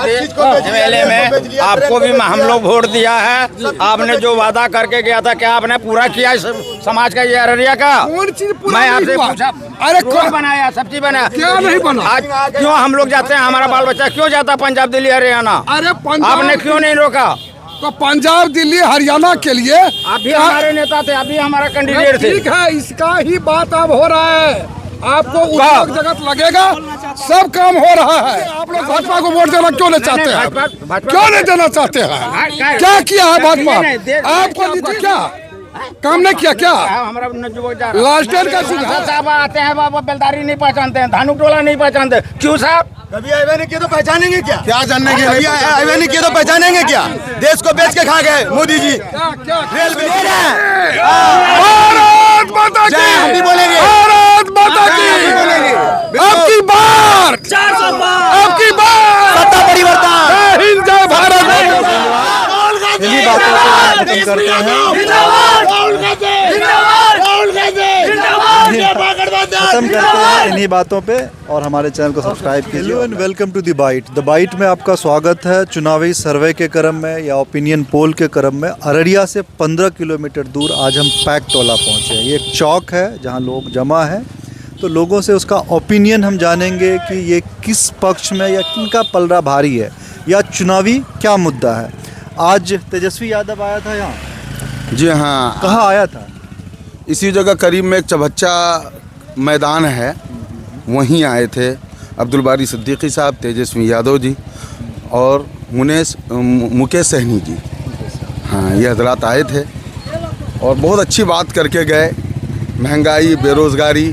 MLA में आपको भी हम लोग वोट दिया है। आपने जो वादा करके गया था क्या आपने पूरा किया इस समाज का, ये अररिया का? मैं आपसे पूछा, अरे कौन बनाया? सब चीज बनाया, क्या नहीं बना? आज क्यों हम लोग जाते हैं, हमारा बाल बच्चा क्यों जाता पंजाब दिल्ली हरियाणा? अरे आपने क्यों नहीं रोका? तो पंजाब दिल्ली हरियाणा के लिए आप भी हमारे नेता थे, अभी हमारा कैंडिडेट थे। ठीक है, इसका ही बात अब हो रहा है। आपको उद्योग जगत लगेगा, सब काम हो रहा है। आप लोग भाजपा को वोट देना क्यों नहीं चाहते हैं? क्यों नहीं देना चाहते हैं? क्या किया है भाजपा? आपको क्या काम नहीं किया? क्या हमारा लालटेन का साहब आते हैं, बाबा बेलदारी नहीं पहचानते हैं, धानु टोला नहीं पहचानते, क्यों साहब? कभी आईवे नहीं किया तो पहचानेंगे क्या? क्या जानने के? कभी आईवे नहीं किया तो पहचानेंगे क्या? देश को बेच के खा गए मोदी जी। रेल बेच रहे हैं। भारत माता की, हम भी बोलेंगे, भारत माता की बोलेंगे। आपकी बार 400 बार, आपकी बार सत्ता परिवर्तन। जय हिंद, जय भारत। इन्हीं बातों को हम खत्म करते हैं इन्हीं बातों पे, और हमारे चैनल को सब्सक्राइब कीजिए। Hello and welcome to the Byte. The Byte में आपका स्वागत है। चुनावी सर्वे के क्रम में या ओपिनियन पोल के क्रम में अररिया से 15 किलोमीटर दूर आज हम पैक टोला पहुँचे हैं। ये एक चौक है जहाँ लोग जमा हैं, तो लोगों से उसका ओपिनियन हम जानेंगे कि ये किस पक्ष में या किनका पलड़ा भारी है या चुनावी क्या मुद्दा है। आज तेजस्वी यादव आया था यहाँ। जी हाँ। कहाँ आया था? इसी जगह करीब में एक चबच्चा मैदान है, वहीं आए थे अब्दुल बारी सिद्दीकी साहब, तेजस्वी यादव जी और मुकेश सहनी जी। हाँ, ये हजरात आए थे और बहुत अच्छी बात करके गए। महंगाई, बेरोजगारी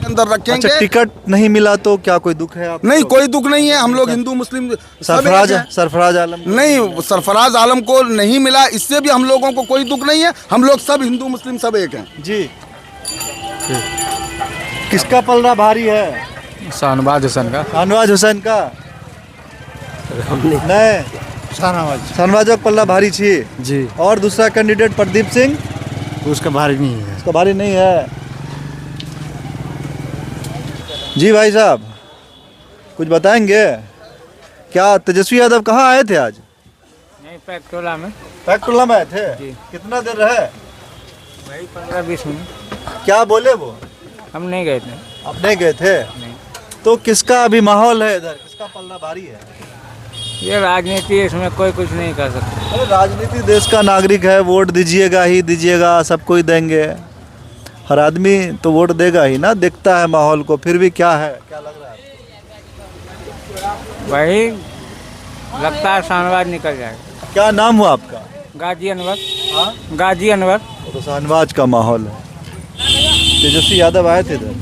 अंदर रखेंगे। अच्छा, टिकट नहीं मिला तो क्या कोई दुख है आपको? नहीं, कोई दुख नहीं है। हम लोग हिंदू मुस्लिम सरफराज आलम नहीं, सरफराज आलम को नहीं मिला, इससे भी हम लोगों को कोई दुख नहीं है। हम लोग सब हिंदू मुस्लिम सब एक हैं जी। किसका पलड़ा भारी है? शाहनवाज हुसैन का। शाहनवाज हुसैन का नहीं, शाहनवाज का पल्ला भारी छी जी। और दूसरा कैंडिडेट प्रदीप सिंह, उसका भारी नहीं है। उसका भारी नहीं है जी। भाई साहब कुछ बताएंगे क्या? तेजस्वी यादव कहाँ आए थे आज? नहीं, पैकटोला में। पैकटोला में आए थे जी। कितना देर रहे? वही 15-20 मिनट। क्या बोले वो? हम नहीं गए थे। आप नहीं गए थे? नहीं। तो किसका अभी माहौल है इधर? किसका पल्ला भारी है? ये राजनीति है, इसमें कोई कुछ नहीं कर सकता। अरे राजनीति देश का नागरिक है, वोट दीजिएगा ही दीजिएगा, सबको ही देंगे। हर आदमी तो वोट देगा ही ना, देखता है माहौल को। फिर भी क्या है, क्या लग रहा है? वही लगता है शाहनवाज निकल जाएगा। क्या नाम हुआ आपका? गाजी अनवर। हाँ? गाजी अनवर। तो शाहनवाज का माहौल है। तेजस्वी यादव आए थे इधर?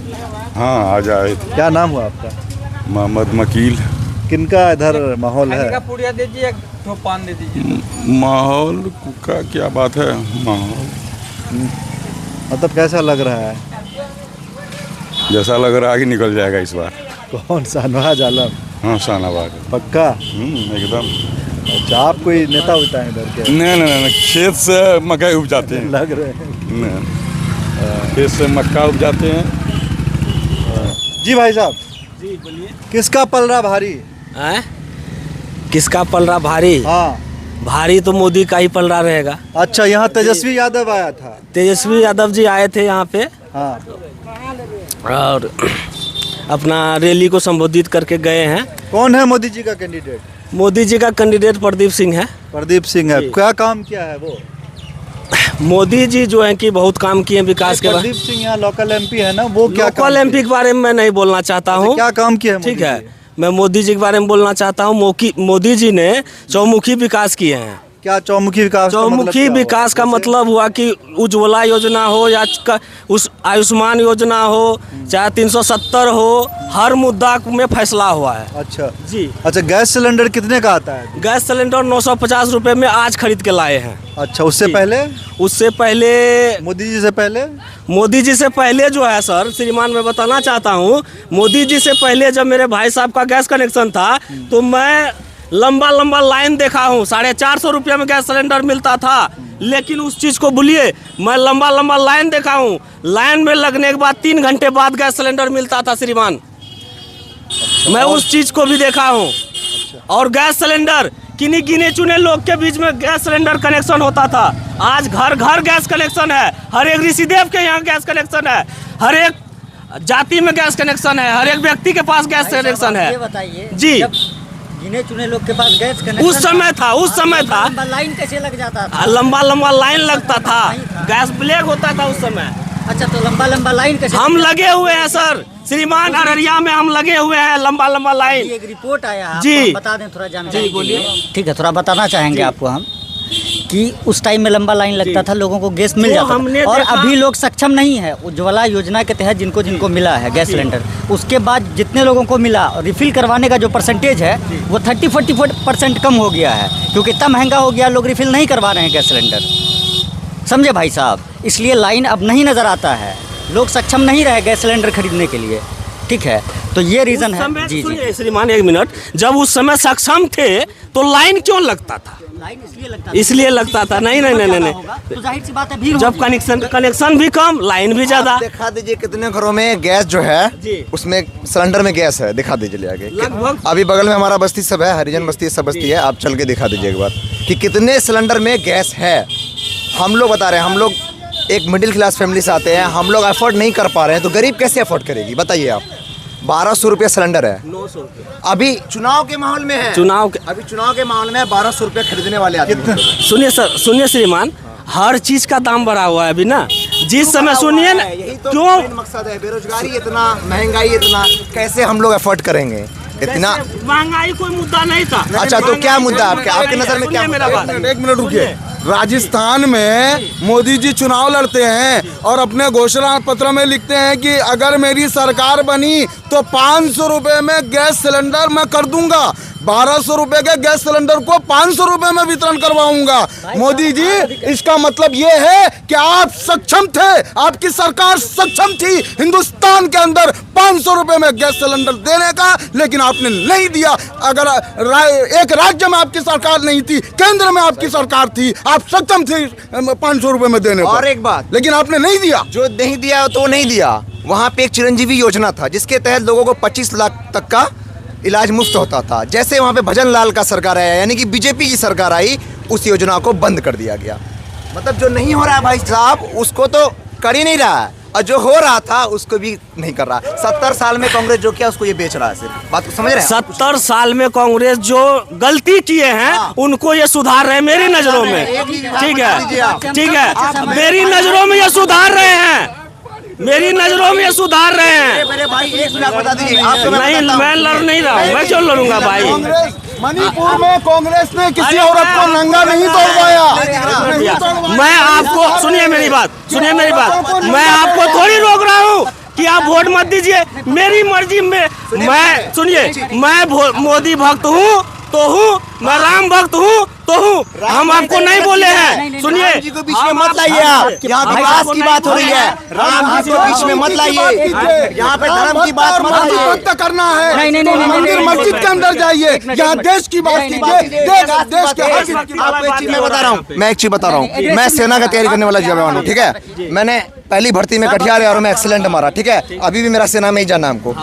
हाँ, आज आए। क्या नाम हुआ आपका? मोहम्मद मकील। किनका इधर माहौल है? पुड़िया दे दीजिए, तो पान दे दीजिए। माहौल का क्या बात है? माहौल मतलब कैसा लग रहा है? जैसा लग रहा है कि निकल जाएगा इस बार। कौन? शाहनवाज आलम? हाँ, शाहनवाज पक्का? एकदम। अच्छा, आप कोई नेता होता है इधर के? नहीं, खेत से मकई उपजाते हैं। लग रहे हैं। खेत से मक्का उपजाते हैं। जी भाई साहब जी बोलिए। किसका पलड़ा भारी हैं? किसका पलड़ा भारी? हाँ, भारी तो मोदी का ही पलड़ा रहेगा। अच्छा, यहाँ तेजस्वी यादव आया था। तेजस्वी यादव जी आए थे यहाँ पे हाँ, और अपना रैली को संबोधित करके गए हैं। कौन है मोदी जी का कैंडिडेट? मोदी जी का कैंडिडेट प्रदीप सिंह है। प्रदीप सिंह है। क्या काम किया है वो? मोदी जी जो है कि बहुत काम किए विकास के। प्रदीप सिंह यहाँ लोकल एमपी है ना, वो क्या लोकल एमपी के बारे में मैं नहीं बोलना चाहता हूँ। क्या काम किया है? ठीक है, मैं मोदी जी के बारे में बोलना चाहता हूँ। मोदी जी ने चौमुखी विकास किए हैं। क्या चौमुखी विकास? चौमुखी विकास का मतलब हुआ कि उज्ज्वला योजना हो या उस आयुष्मान योजना हो, चाहे 370 हो, हर मुद्दा में फैसला हुआ है। अच्छा जी। अच्छा, गैस सिलेंडर कितने का आता है? गैस सिलेंडर 950 रुपये में आज खरीद के लाए हैं। अच्छा, उससे पहले? उससे पहले मोदी जी से पहले? मोदी जी से पहले जो है सर श्रीमान, मैं बताना चाहता हूँ, मोदी जी से पहले जब मेरे भाई साहब का गैस कनेक्शन था तो मैं लंबा लंबा लाइन देखा हूँ। 450 रुपये में गैस सिलेंडर मिलता था, लेकिन उस चीज़ को भूलिए, मैं लंबा लंबा लाइन देखा हूँ। लाइन में लगने के बाद 3 घंटे बाद गैस सिलेंडर मिलता था श्रीमान। मैं उस चीज़ को भी देखा हूँ। अच्छा, और गैस सिलेंडर किन्हीं गिने चुने लोग के बीच में गैस सिलेंडर कनेक्शन होता था। आज घर घर गैस कनेक्शन है, हर एक ऋषिदेव के यहाँ गैस कनेक्शन है, हर एक जाति में गैस कनेक्शन है, हर एक व्यक्ति के पास गैस कनेक्शन है। ये बताइए जी, गिने चुने लोग के पास गैस कनेक्शन उस समय था लंबा लाइन कैसे लग जाता था? लंबा लाइन लगता था, गैस ब्लैक होता था उस समय। अच्छा, तो लंबा लाइन कैसे? हम लगे हुए हैं सर, श्रीमान अररिया में हम लगे हुए हैं लंबा लाइन। एक रिपोर्ट आया है, जी। आपको हम बता दें थोड़ा जानकारी। बोलिए। ठीक है, थोड़ा बताना चाहेंगे आपको हम कि उस टाइम में लंबा लाइन लगता था, लोगों को गैस मिल जाता था, और अभी लोग सक्षम नहीं है। उज्ज्वला योजना के तहत जिनको मिला है गैस सिलेंडर, उसके बाद जितने लोगों को मिला, रिफिल करवाने का जो परसेंटेज है वो 30-40% कम हो गया है, क्योंकि इतना महंगा हो गया, लोग रिफिल नहीं करवा रहे हैं गैस सिलेंडर। समझे भाई साहब? इसलिए लाइन अब नहीं नज़र आता है, लोग सक्षम नहीं रहे गैस सिलेंडर खरीदने के लिए। ठीक है, तो ये रीज़न है। जी जी श्रीमान, एक मिनट, जब उस समय सक्षम थे तो लाइन क्यों लगता था? लाइन इसलिए लगता था। नहीं, तो जाहिर सी बात है, भीड़ जब कनेक्शन भी कम, लाइन भी ज्यादा। दिखा दीजिए कितने घरों में गैस जो है, उसमें सिलेंडर में गैस है, दिखा दीजिए ले आगे। अभी बगल में हमारा बस्ती सब है, हरिजन बस्ती सब बस्ती है, आप चल के दिखा दीजिए एक बार कि कितने सिलेंडर में गैस है। हम लोग बता रहे हैं, हम लोग एक मिडिल क्लास फैमिली से आते हैं, हम लोग अफोर्ड नहीं कर पा रहे हैं, तो गरीब कैसे अफोर्ड करेगी बताइए आप? 1200 रुपये सिलेंडर है, 900 रुपये अभी चुनाव के माहौल में है। अभी चुनाव के माहौल में 1200 रुपये खरीदने वाले आदमी। सुनिए श्रीमान, हर चीज का दाम बढ़ा हुआ है अभी ना, जिस समय सुनिए ना, क्यों मकसद है? बेरोजगारी इतना, महंगाई इतना, कैसे हम लोग अफोर्ड करेंगे इतना? महंगाई कोई मुद्दा नहीं था। अच्छा, तो क्या मुद्दा आपके नजर में क्या? मेरा बात, एक मिनट रुकिए। राजस्थान में मोदी जी चुनाव लड़ते हैं और अपने घोषणा पत्र में लिखते हैं कि अगर मेरी सरकार बनी तो 500 रुपए में गैस सिलेंडर मैं कर दूंगा, 1200 रुपए के गैस सिलेंडर को 500 रुपए में वितरण करवाऊंगा। मोदी जी, इसका मतलब ये है कि आप सक्षम थे, आपकी सरकार सक्षम थी हिंदुस्तान के अंदर 500 रुपए में गैस सिलेंडर देने का, लेकिन आपने नहीं दिया। अगर एक राज्य में आपकी सरकार नहीं थी, केंद्र में आपकी सरकार थी, आप सक्षम थे 500 रुपए में देने को। और एक बात, लेकिन आपने नहीं दिया। जो नहीं दिया तो नहीं दिया। वहाँ पे एक चिरंजीवी योजना था जिसके तहत लोगों को 25 लाख तक का इलाज मुफ्त होता था। जैसे वहाँ पे भजन लाल का सरकार आया, यानी कि बीजेपी की सरकार आई, उस योजना को बंद कर दिया गया। मतलब जो नहीं हो रहा है भाई साहब, उसको तो कर ही नहीं रहा है, और जो हो रहा था उसको भी नहीं कर रहा। 70 साल में कांग्रेस जो किया उसको ये बेच रहा है। सिर्फ बात को समझ रहे हैं? 70 साल में कांग्रेस जो गलती किए हैं उनको ये सुधार रहे हैं मेरी नजरों में। ठीक है, मेरी नजरों में ये सुधार रहे हैं, मेरी नजरों में ये सुधार रहे हैं। मेरे भाई एक मिनट बता दीजिए। नहीं, मैं लड़ नहीं रहा हूँ, मैं क्यों लड़ूंगा भाई? मणिपुर में कांग्रेस ने किसी औरत को नंगा नहीं तोड़वाया। मैं आपको सुनिए मेरी बात, मैं आपको थोड़ी रोक रहा हूँ कि आप वोट मत दीजिए, मेरी मर्जी में। मैं सुनिए, मैं मोदी भक्त हूँ तो हूँ, मैं राम भक्त हूँ तो हूँ, हम आपको नहीं बोले हैं। सुनिए, राम जी को बीच में मत लाइए, आप यहाँ विकास की बात हो रही है, राम जी को बीच में मत लाइए, यहाँ पे धर्म की बात मत लाइए। करना है मंदिर मस्जिद के अंदर जाइए, यहाँ देश की बात कीजिए, देश के। आपको एक चीज मैं बता रहा हूँ, मैं सेना का तैयारी करने वाला जवान हूँ। ठीक है, मैंने पहली भर्ती में कटिहार और मैं एक्सीलेंट मारा। ठीक है, अभी भी मेरा सेना में ही जाना हमको।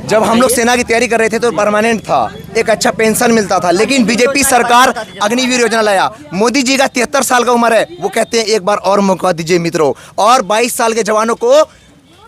जब हम लोग सेना की तैयारी कर रहे थे तो परमानेंट था, एक अच्छा पेंशन मिलता था, लेकिन बीजेपी सरकार अग्निवीर योजना लाया। मोदी जी का 73 साल का उम्र है, वो कहते हैं एक बार और मौका दीजिए मित्रों, और 22 साल के जवानों को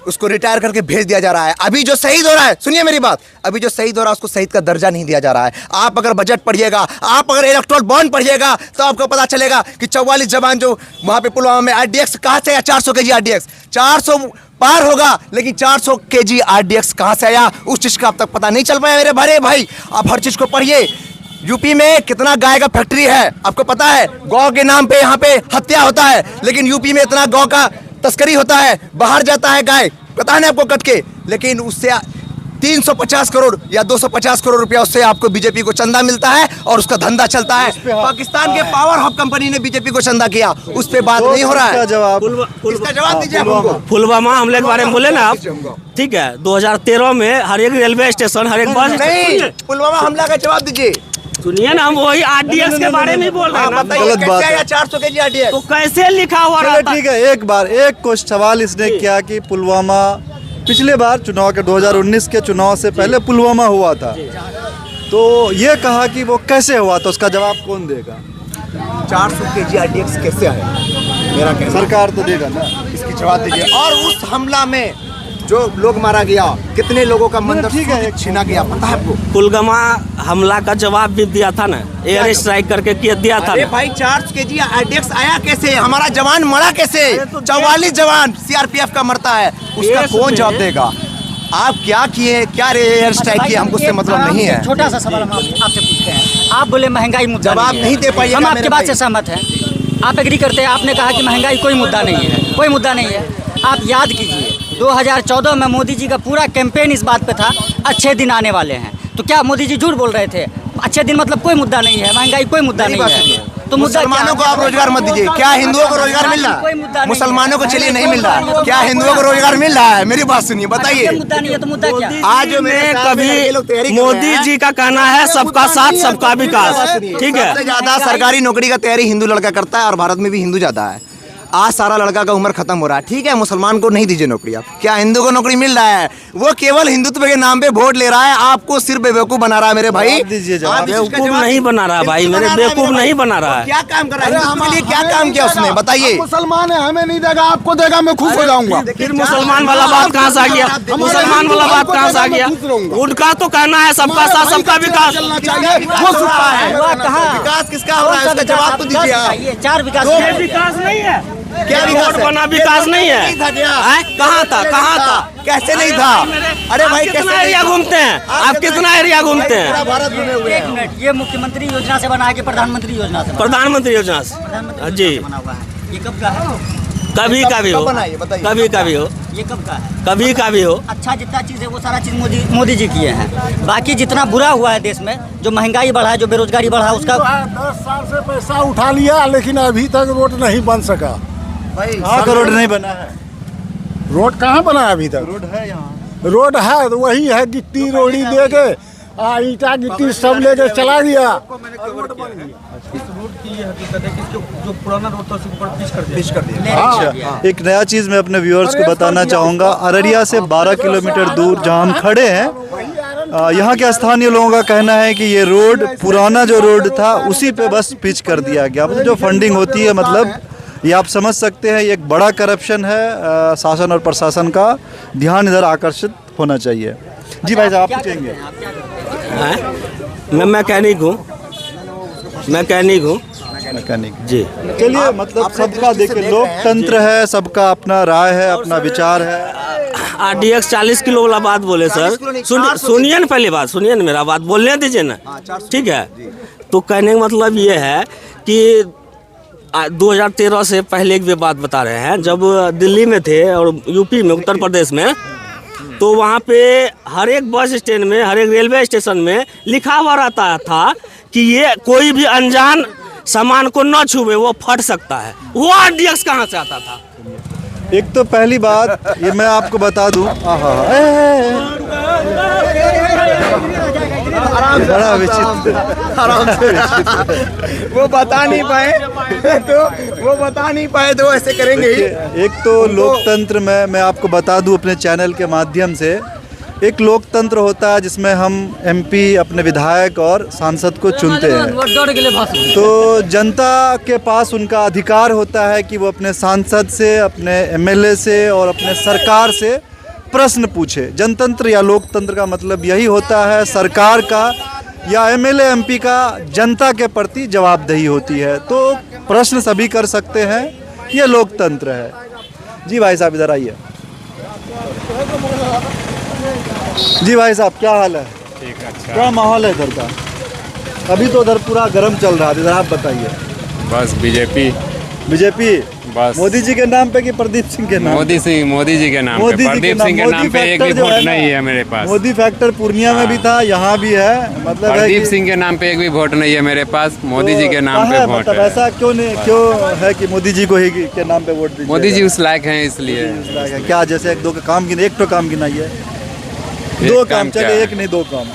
उसको रिटायर करके भेज दिया जा रहा है। अभी जो शहीद हो रहा है, सुनिए मेरी बात, अभी जो शहीद हो रहा है उसको शहीद का दर्जा नहीं दिया जा रहा है। आप अगर बजट पढ़िएगा, आप अगर इलेक्टोरल बॉन्ड पढ़िएगा तो आपको पता चलेगा कि 44 जवान जो वहाँ पे पुलवामा में RDX कहाँ से आया, 400 kg RDX, 400 पार होगा, लेकिन 400 kg RDX कहाँ से आया उस चीज़ का अब तक पता नहीं चल पाया। मेरे बड़े भाई, आप हर चीज़ को पढ़िए। यूपी में कितना गाय का फैक्ट्री है आपको पता है, गौ के नाम पे यहाँ पे हत्या होता है, लेकिन यूपी में इतना गौ का तस्करी होता है, बाहर जाता है गाय, पता नहीं आपको कट के, लेकिन उससे 350 करोड़ या 250 करोड़ रुपया उससे आपको बीजेपी को चंदा मिलता है और उसका धंधा चलता है। पाकिस्तान के पावर हब कंपनी ने बीजेपी को चंदा किया, उस पे बात नहीं हो रहा है। इसका जवाब दीजिए आप हमको। पुलवामा हमले के बारे में बोले ना आप, ठीक है, 2013 में हर एक रेलवे स्टेशन, हर एक बस नहीं, पुलवामा हमला का जवाब दीजिए। सुनिए ना, हम वही RDX के बारे में बोल रहे हैं। गलत बात है, 400 kg RDX तो कैसे लिखा हुआ चलो रहता? ठीक है, एक बार एक कुछ सवाल इसने किया कि पुलवामा पिछले बार चुनाव के 2019 के चुनाव से पहले पुलवामा हुआ था, तो ये कहा कि वो कैसे हुआ, तो उसका जवाब कौन देगा? 400 kg RDX कैसे आया? मेरा कहना सरकार तो देगा ना। इसकी जवाब दीजिए। और उस हमला में जो लोग मारा गया, कितने लोगों का मंदिर छीना गया, पता है आपको? पुलवामा हमला का जवाब भी दिया था ना, एयर स्ट्राइक करके दिया था। अरे भाई 400 kg RDX आया कैसे? हमारा जवान मरा कैसे? 44 जवान CRPF का मरता है, उसका कौन जवाब देगा? आप क्या किए, क्या एयर स्ट्राइक किए, हमको उससे मतलब नहीं है। छोटा सा सवाल हम आपसे पूछते हैं। आप बोले महंगाई मुद्दा जवाब नहीं दे पाइएगा। हम आपके बात से सहमत हैं, आप एग्री करते हैं। आपने कहा कि महंगाई कोई मुद्दा नहीं है, कोई मुद्दा नहीं है। आप याद कीजिए 2014 में मोदी जी का पूरा कैंपेन इस बात पे था अच्छे दिन आने वाले हैं। तो क्या मोदी जी झूठ बोल रहे थे? अच्छे दिन मतलब कोई मुद्दा नहीं है, महंगाई कोई मुद्दा नहीं है। तो मुसलमानों को आप रोजगार मत दीजिए। क्या हिंदुओं को रोजगार मिल रहा है? मुसलमानों को चलिए नहीं मिल रहा है, क्या हिंदुओं को रोजगार मिल रहा है? मेरी बात सुनिए, बताइए। मुद्दा नहीं है तो मुद्दा क्या? आज में कभी मोदी जी का कहना है सबका साथ सबका विकास, ठीक है। सबसे ज्यादा सरकारी नौकरी का तैयारी हिंदू लड़का करता है और भारत में भी हिंदू ज्यादा है। आज सारा लड़का का उम्र खत्म हो रहा है, ठीक है। मुसलमान को नहीं दीजिए नौकरी। आप क्या हिंदू को नौकरी मिल रहा है? वो केवल हिंदुत्व के नाम पे वोट ले रहा है, आपको सिर्फ बेवकूफ बना रहा है मेरे भाई। बेवकूफ नहीं बना रहा भाई, मेरे बेवकूफ नहीं बना रहा है। क्या काम कर रहा है हमारे लिए? क्या काम किया उसने, बताइए। मुसलमान है, हमें नहीं देगा, आपको देगा, मैं खुश हो जाऊंगा। फिर मुसलमान वाला बात कहाँ से आ गया? मुसलमान वाला बात कहाँ से आ गया? उनका तो कहना है सबका साथ सबका विकास। विकास किसका हो रहा है, इसका जवाब तो दीजिए आप। 4 विकास विकास नहीं है, क्या विकास बना विकास नहीं है। कहाँ था, कहाँ था, कैसे नहीं था? अरे भाई कितना एरिया घूमते हैं आप? कितना एरिया घूमते हैं? भारत घूमे हुए एक मिनट, ये मुख्यमंत्री योजना से बना है कि प्रधानमंत्री योजना से? प्रधानमंत्री योजना से प्रधानमंत्री जी। बना हुआ है। ये कब का है? कभी का भी हो, कभी का भी हो, ये कब का है? कभी का भी हो। अच्छा जितना चीज़ है वो सारा चीज़ मोदी जी किए हैं। बाकी जितना बुरा हुआ है देश में, जो महंगाई बढ़ा है, जो बेरोजगारी बढ़ा है, उसका 10 साल से पैसा उठा लिया, लेकिन अभी तक रोड नहीं बन सका। कहाँ का रोड नहीं बना है? रोड कहाँ बना है अभी तक? रोड है यहाँ, रोड है तो वही है, गिट्टी रोड़ी दे के ईटा गिट्टी सब लेके चला गया। अच्छा, एक नया चीज़ मैं अपने व्यूअर्स को बताना चाहूँगा। अररिया से 12 किलोमीटर दूर जहाँ हम खड़े हैं, यहाँ के स्थानीय लोगों का कहना है कि ये रोड पुराना जो रोड था उसी पे बस पिच कर दिया गया। मतलब जो फंडिंग होती है, मतलब ये आप समझ सकते हैं, ये एक बड़ा करप्शन है। शासन और प्रशासन का ध्यान इधर आकर्षित होना चाहिए। जी भाई साहब, आप पूछेंगे? मैं मैकेनिक हूँ, मैकेनिक जी। चलिए, मतलब सबका देखिए, लोकतंत्र है, सबका अपना राय है, अपना विचार है। RDX 40 किलो वाला बात बोले सर, सुनिए ना, पहले बात सुनिए ना, मेरा बात बोलने दीजिए ना, ठीक है। तो कहने का मतलब ये है कि 2013 से पहले की बात बता रहे हैं, जब दिल्ली में थे और यूपी में, उत्तर प्रदेश में, तो वहाँ पे हर एक बस स्टैंड में, हर एक रेलवे स्टेशन में लिखा हुआ रहता था कि ये कोई भी अनजान सामान को न छुए, वो फट सकता है। वो RDX कहाँ से आता था? एक तो पहली बात ये मैं आपको बता दूं, बड़ा विचित्र, आराम से वो बता नहीं पाए तो ऐसे करेंगे ही। एक तो लोकतंत्र में मैं आपको बता दूं अपने चैनल के माध्यम से, एक लोकतंत्र होता है जिसमें हम MP अपने विधायक और सांसद को चुनते हैं। तो जनता के पास उनका अधिकार होता है कि वो अपने सांसद से, अपने MLA से और अपने सरकार से प्रश्न पूछे। जनतंत्र या लोकतंत्र का मतलब यही होता है, सरकार का या MLA MP का जनता के प्रति जवाबदेही होती है। तो प्रश्न सभी कर सकते हैं, ये लोकतंत्र है। जी भाई साहब, इधर आइए। जी भाई साहब, क्या हाल है? ठीक है। अच्छा, क्या माहौल है इधर का? अभी तो उधर पूरा गर्म चल रहा है, इधर आप बताइए। बस बीजेपी बस। मोदी जी के नाम पे कि प्रदीप सिंह के नाम? मोदी जी के नाम पे। प्रदीप सिंह के नाम पे एक भी वोट नहीं है मेरे पास। मोदी फैक्टर पूर्णिया में भी था, यहाँ भी है। मतलब प्रदीप सिंह के नाम पे एक भी वोट नहीं है मेरे पास। मोदी जी के नाम पे वोट है। ऐसा क्यों है कि मोदी जी को ही के नाम पे वोट दीजिए? मोदी जी उस लायक हैं इसलिए। क्या जैसे एक तो काम गिनाइए। 2 काम, चलिए, एक नहीं 2 काम,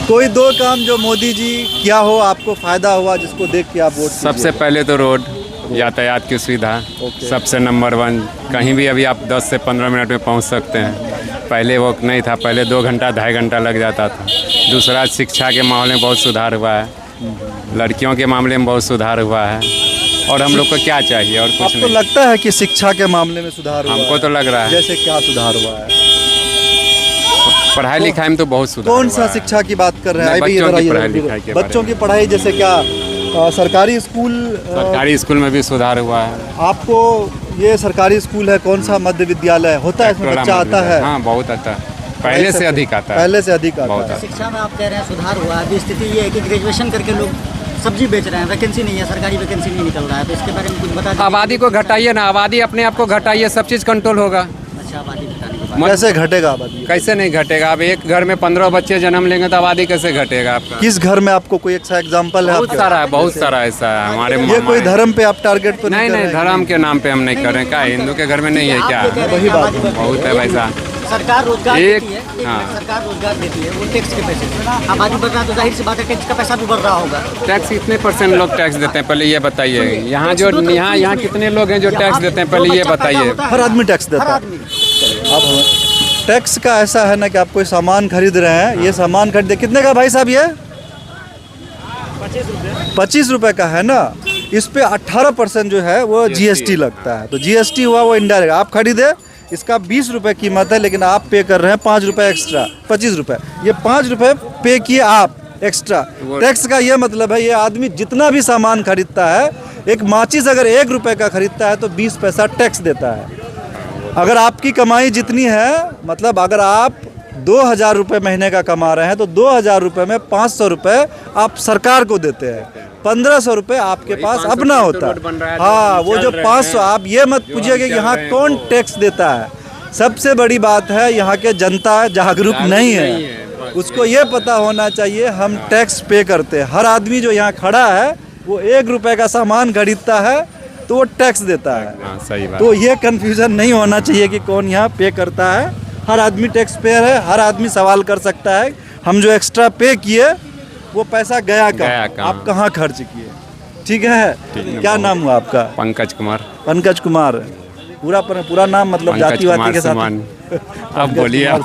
कोई 2 काम जो मोदी जी किया हो, आपको फायदा हुआ, जिसको देख के आप वोट? सबसे पहले तो रोड, यातायात की सुविधा सबसे नंबर 1। कहीं भी अभी आप 10 से 15 मिनट में पहुंच सकते हैं। पहले वो नहीं था, पहले 2 घंटा 2.5 घंटा लग जाता था। दूसरा, शिक्षा के मामले में बहुत सुधार हुआ है, लड़कियों के मामले में बहुत सुधार हुआ है, और हम लोग को क्या चाहिए और कुछ आपको नहीं। लगता है कि शिक्षा के मामले में सुधार हुआ हमको है? तो लग रहा है। जैसे क्या सुधार हुआ है? पढ़ाई लिखाई में तो बहुत सुधार कौन हुआ सा है। शिक्षा की बात कर रहे हैं? नहीं, अभी बच्चों इधर की आइए, पढ़ाई इधर। लिखाई के बारे बच्चों में। की पढ़ाई जैसे क्या? सरकारी स्कूल सरकारी स्कूल में भी सुधार हुआ है। आपको ये सरकारी स्कूल है, कौन सा मध्य विद्यालय होता है, इसमें बच्चा आता है? हाँ, बहुत आता है, पहले से अधिक आता है। पहले से अधिक बहुत आता है। शिक्षा में आप कह रहे हैं सुधार हुआ है, अभी स्थिति ये है कि ग्रेजुएशन करके लोग सब्जी बेच रहे हैं, वैकेंसी नहीं है, सरकारी वैकेंसी नहीं निकल रहा है, तो इसके बारे में कुछ बता दीजिए। आबादी को घटाइए ना, आबादी अपने आप को घटाइए, सब चीज़ कंट्रोल होगा। अच्छा, आबादी घटाने के बाद कैसे घटेगा आबादी? कैसे नहीं घटेगा? अब एक घर में 15 बच्चे जन्म लेंगे तो आबादी कैसे घटेगा आपका? किस घर में आपको कोई एक सा एग्जाम्पल है? बहुत आपके? सारा है, बहुत सारा ऐसा है हमारे ये मामा कोई है। धर्म पे आप टारगेट पर नहीं कर नहीं, रहे हैं? धर्म के नाम पे हम नहीं कर रहे हैं। क्या हिंदू के घर में नहीं है क्या? आप जो कह रहे हैं वही बात आबादी बढ़ रही बहुत है वैसा। सरकार रोजगार एक- देती है, हाँ। सरकार रोजगार देती है, वो टैक्स के पैसे से। आबादी बढ़ रहा है तो जाहिर सी बात है टैक्स का पैसा भी बढ़ रहा होगा। टैक्स कितने % लोग टैक्स देते हैं, पहले ये बताइए। यहाँ जो यहाँ कितने लोग हैं जो टैक्स देते हैं, पहले ये बताइए। हर आदमी टैक्स देता हर है। आदमी। अब टैक्स का ऐसा है ना कि आप कोई सामान खरीद रहे हैं, ये सामान खरीदे कितने का भाई साहब? ये 25 रुपए का है ना। इस पे 18% जो है वो जीएसटी लगता है, तो जीएसटी हुआ वो इनडायरेक्ट। आप खरीदे, इसका 20 रुपए कीमत है, लेकिन आप पे कर रहे हैं 5 रुपए एक्स्ट्रा, 25 रुपए। ये 5 रुपए पे किए आप एक्स्ट्रा। टैक्स का ये मतलब है, ये आदमी जितना भी सामान खरीदता है, एक माचिस अगर 1 रुपए का खरीदता है तो 20 पैसा टैक्स देता है। अगर आपकी कमाई जितनी है, मतलब अगर आप 2000 रुपये महीने का कमा रहे हैं तो 2000 रुपये में 500 रुपये आप सरकार को देते हैं, 1500 रुपये आपके पास अपना होता है। हाँ, वो जो 500, आप ये मत पूछिए कि यहाँ कौन टैक्स देता है। सबसे बड़ी बात है, यहाँ के जनता जागरूक नहीं है। उसको ये पता होना चाहिए हम टैक्स पे करते हैं। हर आदमी जो यहाँ खड़ा है वो 1 रुपये का सामान खरीदता है तो वो टैक्स देता है। हाँ, सही बात। तो ये कन्फ्यूज़न नहीं होना चाहिए कि कौन यहाँ पे करता है। हर आदमी टैक्स पेयर है, हर आदमी सवाल कर सकता है हम जो एक्स्ट्रा पे किए वो पैसा गया कहाँ, आप कहाँ खर्च किए। ठीक है, क्या नाम हुआ आपका? पंकज कुमार। पंकज कुमार, पूरा नाम मतलब पंकज जाति वाति कुमार के साथ? सुमन। अब बोलिए आप।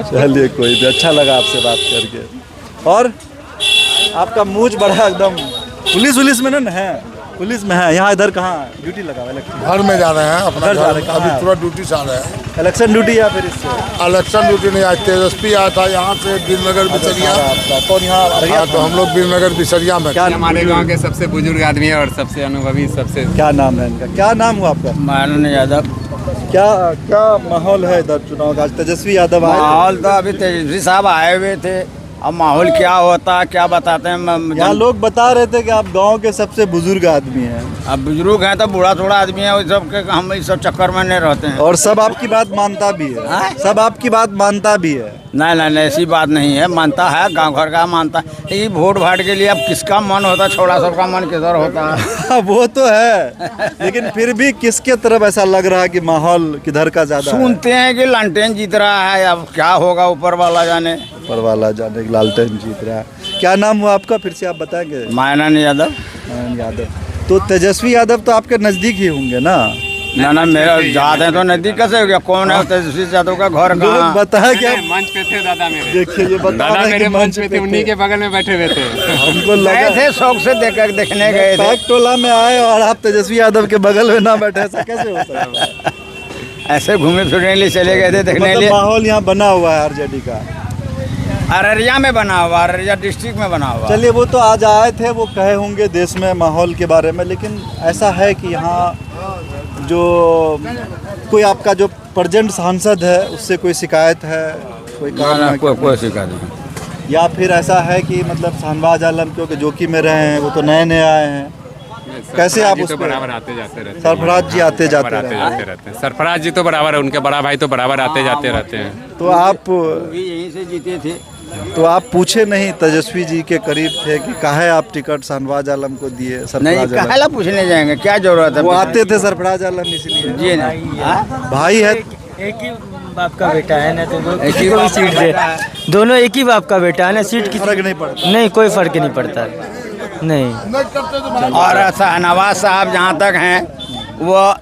चलिए, कोई भी, अच्छा लगा आपसे बात करके। और आपका मूंछ बड़ा एकदम पुलिस में ना है, पुलिस में है। यहाँ इधर कहाँ ड्यूटी लगा हुआ है? इलेक्शन घर में जा रहे हैं, अपना घर जा घर रहे हैं, अभी कहाँ? तुरंत ड्यूटी से आ रहे हैं। इलेक्शन ड्यूटी या फिर इससे? इलेक्शन ड्यूटी नहीं, आज तेजस्वी आया था यहाँ से बीरनगर बिसरिया। आपका कौन यहाँ? हाँ, तो हम लोग बीरनगर बिसरिया में। क्या हमारे गांव के सबसे बुजुर्ग आदमी है और सबसे अनुभवी, सबसे। क्या नाम है इनका? क्या नाम हुआ आपका? मानन यादव। क्या माहौल है इधर चुनाव का? आज तेजस्वी यादव आए थे। माहौल तो अभी तेजस्वी साहब आए हुए थे, अब माहौल क्या होता है क्या बताते हैं। यहाँ लोग बता रहे थे कि आप गांव के सबसे बुजुर्ग आदमी हैं। अब बुजुर्ग हैं तो बूढ़ा थोड़ा आदमी है, उस सब के हम इस सब चक्कर में नहीं रहते हैं। और सब आपकी बात मानता भी है, हाँ? सब आपकी बात मानता भी है। नहीं नहीं नहीं, ऐसी बात नहीं है, मानता है, गांव घर का मानता है। ये वोट भाट के लिए अब किसका मन होता है, छोड़ा सबका मन किधर होता है। वो तो है, लेकिन फिर भी किसके तरफ ऐसा लग रहा है कि माहौल किधर का ज्यादा है? सुनते हैं कि लालटेन जीत रहा है, अब क्या होगा ऊपर वाला जाने। ऊपर वाला जाने की लालटेन जीत रहा है। क्या नाम हुआ आपका, फिर से आप बताएंगे? मानन यादव। नारायण यादव। तो तेजस्वी यादव तो आपके नजदीक ही होंगे ना? ना मेरा जाते हैं तो नजदीक कैसे हो गया? कौन है तेजस्वी यादव का घर लोग कहाँ? बताया क्या? मंच पे थे दादा मेरे। देखिए, ये बता दादा रहे हैं मेरे कि मंच पे थे, उन्हीं के बगल में बैठे हुए थे। हमको गए लगा थे, शौक से देखने गए थे। पैक टोला में आए और आप तेजस्वी यादव के बगल में ना बैठे, ऐसा कैसे हो सकता है? ऐसे घूमने फिरने के लिए चले गए थे, देखने के मतलब लिए। माहौल यहाँ बना हुआ है आरजेडी का। अररिया में बना हुआ, अररिया डिस्ट्रिक्ट में बना हुआ। चलिए, वो तो आज आए थे, वो कहे होंगे देश में माहौल के बारे में, लेकिन ऐसा है कि यहाँ जो कोई आपका जो प्रेजेंट सांसद है उससे कोई शिकायत है, कोई काम ना कोई शिकायत नहीं। या फिर ऐसा है कि मतलब शाहनवाज आलम क्योंकि जोखिम में रहे हैं, वो तो नए नए आए हैं, कैसे आप उस तो पे? बराबर आते जाते रहते हैं। सरफराज जी आते जाते बराबर रहते हैं। सरफराज जी तो बराबर है, उनके बड़ा भाई तो बराबर आते जाते रहते हैं। तो आप भी यहीं से जीते थे। तो आप पूछे नहीं, तेजस्वी जी के करीब थे कि काहे आप टिकट शाहनवाज आलम को दिए? नहीं, सरफराज आलम काहेला पूछने जाएंगे, क्या जरूरत है? वो आते थे सरफराज आलम इसलिए। जी नहीं। हाँ? भाई है, एक ही बाप का बेटा है ना, तो एक ही बाप का सीट बेटा दे। दोनों एक ही बाप का बेटा है ना, सीट की फर्क नहीं पड़ता। नहीं, कोई फर्क नहीं पड़ता। नहीं, और शाहनवाज साहब जहाँ तक हैं, वो